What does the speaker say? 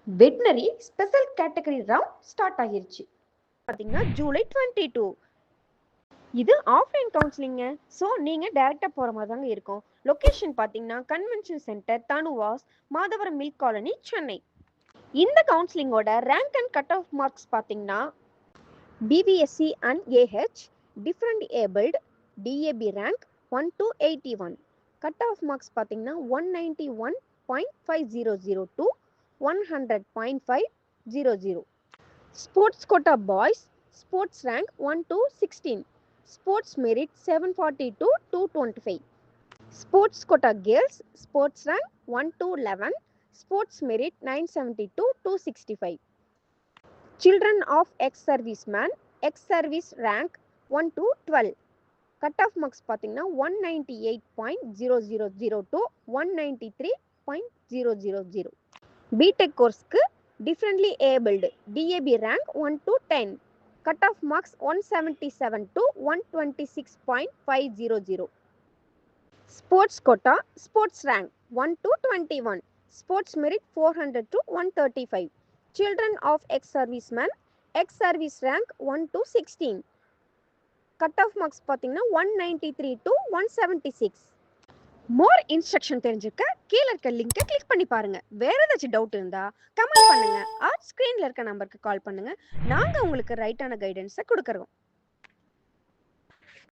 Veterinary special category round start ஆகிருச்சு. பார்த்தீங்கன்னா ஜூலை 22 இது ஆஃப்லைன் கவுன்சிலிங்க. ஸோ நீங்கள் டைரெக்டாக போகிற மாதிரி தாங்க இருக்கும். லொக்கேஷன் பார்த்தீங்கன்னா convention centre, TANUVAS, Madhavaram milk colony, Chennai. இந்த கவுன்சிலிங்கோட rank and cut off marks பார்த்தீங்கன்னா BVSc and AH different abled DAP rank 1 to 81. Cut off marks பார்த்தீங்கன்னா 191.500 to 100.500. Sports quota boys sports rank 1 to 16. Sports merit 740 to 225. Sports quota girls sports rank 1 to 11. Sports merit 970 to 265. Children of ex serviceman ex service rank 1 to 12. Cut off marks பார்த்தீங்கன்னா 198.000 to 193.000. BTech கோர்ஸ்க்கு differently abled DAP rank 1 to 10. Cut off marks 177 to 126.500. Sports quota sports rank 1 to 21. Sports merit 400 to 135. Children of ex serviceman ex service rank 1 to 16. Cut off marks பார்த்தீங்கன்னா 193 to 176. More instruction தெரிஞ்சுக்க கீழே இருக்க லிங்கை click பண்ணி பாருங்க. வேற ஏதாச்சும் doubt இருந்தா கமெண்ட் பண்ணுங்க. ஸ்க்ரீன்ல இருக்க நம்பருக்கு கால் பண்ணுங்க. நாங்க உங்களுக்கு ரைட்டான கைடன்ஸை கொடுக்குறோம்.